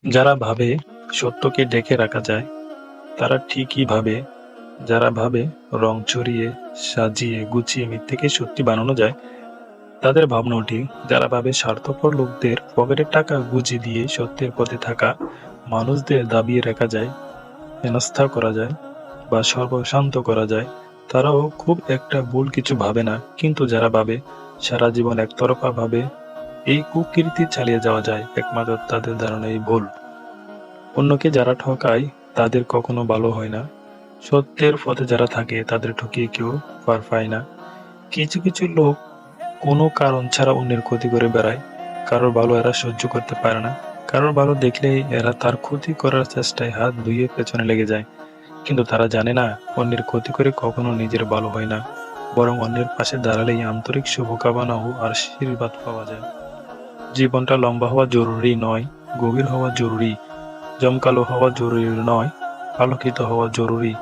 যারা ভাবে সত্যকে ঢেকে রাখা যায়, তারা ঠিকই ভাবে। যারা ভাবে রং চড়িয়ে, সাজিয়ে, গুছিয়ে মিথ্যেকে সত্যি বানানো যায়, তাদের ভাবনা ঠিক। যারা ভাবে স্বার্থপর লোকদের পকেটের টাকা গুঁজে দিয়ে সত্যের পথে থাকা মানুষদের দাবিয়ে রাখা যায়, হেনস্থা করা যায় বা সর্বশান্ত করা যায়, তারাও খুব একটা ভুল কিছু ভাবে না। কিন্তু যারা ভাবে সারা জীবন একতরফা ভাবে এই কুকীর্তি চালিয়ে যাওয়া যায়, একমাত্র তাদের ধারণাই ভুল। অন্যকে যারা ঠকায় তাদের কখনো ভালো হয় না। সত্যের পথে যারা থাকে তাদের ঠকিয়ে কেউ পার পায় না। কিছু কিছু লোক কোনো কারণ ছাড়া অন্যের ক্ষতি করে বেড়ায়। কারোর ভালো এরা সহ্য করতে পারে না। কারোর ভালো দেখলেই এরা তার ক্ষতি করার চেষ্টায় হাত ধুয়ে পেছনে লেগে যায়। কিন্তু তারা জানে না, অন্যের ক্ষতি করে কখনো নিজের ভালো হয় না, বরং অন্যের পাশে দাঁড়ালেই আন্তরিক শুভকামনা ও আশীর্বাদ পাওয়া যায়। জীবনটা লম্বা হওয়া জরুরি নয়, গভীর হওয়া জরুরি। জমকালো হওয়া জরুরি নয়, আলোকিত হওয়া জরুরি।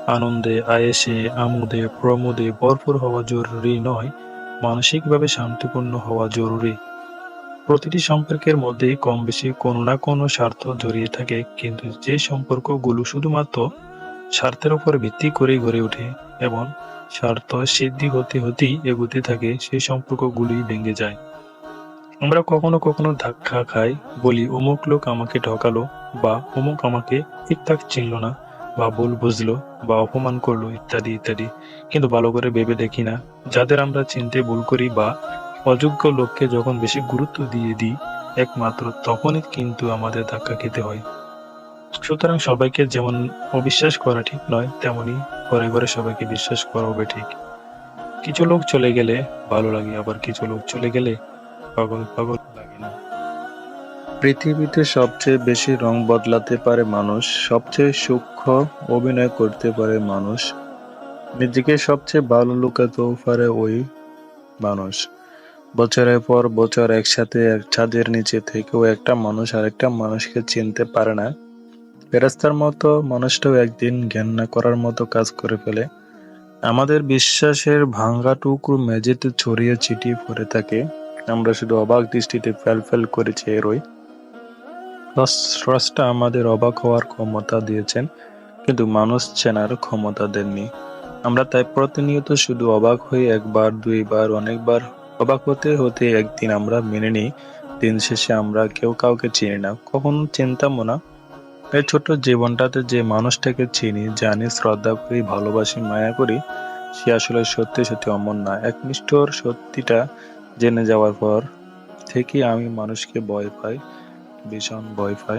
আনন্দে, আয়েশে, আমোদে, প্রমোদে ভরপুর হওয়া জরুরি নয়, মানসিকভাবে শান্তিপূর্ণ হওয়া জরুরি। প্রতিটি সম্পর্কের মধ্যেই কম বেশি কোনো না কোনো স্বার্থ জড়িয়ে থাকে, কিন্তু যে সম্পর্কগুলো শুধুমাত্র স্বার্থের উপর ভিত্তি করেই গড়ে ওঠে এবং স্বার্থ সিদ্ধি হতে হতেই এগোতে থাকে, সেই সম্পর্কগুলি ভেঙে যায়। আমরা কখনো কখনো ধাক্কা খাই, বলি অমুক লোক আমাকে ঠকালো, বা অমুক আমাকে ঠিকঠাক চিনল না, বা ভুল বুঝলো, বা অপমান করলো, ইত্যাদি ইত্যাদি। কিন্তু ভালো করে ভেবে দেখি না, যাদের আমরা চিনতে ভুল করি বা অযোগ্য লোককে যখন বেশি গুরুত্ব দিয়ে দিই, একমাত্র তখনই কিন্তু আমাদের ধাক্কা খেতে হয়। সুতরাং সবাইকে যেমন অবিশ্বাস করা ঠিক নয়, তেমনি ঘরে ঘরে সবাইকে বিশ্বাস করা হবে ঠিক। কিছু লোক চলে গেলে ভালো লাগে, আবার কিছু লোক চলে গেলে পাগল পাগল লাগে না। পৃথিবীতে সবচেয়ে বেশি রং বদলাতে পারে মানুষ, সবচেয়ে সূক্ষ্ম অভিনয় করতে পারে মানুষ, নিজেকে সবচেয়ে ভালো লুকাতেও পারে ওই মানুষ। বছরের পর বছর একসাথে এক ছাদের নিচে থেকেও একটা মানুষ আরেকটা মানুষকে চিনতে পারে না। ফেরেশতার মতো মানুষটাও একদিন ঘেন্না করার মতো কাজ করে ফেলে। আমাদের বিশ্বাসের ভাঙা টুকরো মেঝেতে ছড়িয়ে ছিটিয়ে পড়ে থাকে। আমরা শুধু অবাক দৃষ্টিতে ফেল ফেল করে চেয়ে রই। স্রষ্টা আমাদের অবাক হওয়ার ক্ষমতা দিয়েছেন, কিন্তু মানুষ চেনার ক্ষমতা দেননি। আমরা তাই প্রতিনিয়ত শুধু অবাক হই, একবার দুইবার অনেকবার। অবাক হতে হতে একদিন আমরা মেনে নিই, দিন শেষে আমরা কেউ কাউকে চিনি না, কখনো চিনতামও না। এই ছোট্ট জীবনটাতে যে মানুষটাকে চিনি, জানি, শ্রদ্ধা করি, ভালোবাসি, মায়া করি, সে আসলে সত্যি সত্যি অমর না। একনিষ্ঠ সত্যিটা জেনে যাওয়ার পর থেকেই আমি মানুষকে ভয় পাই, ভীষণ ভয় পাই।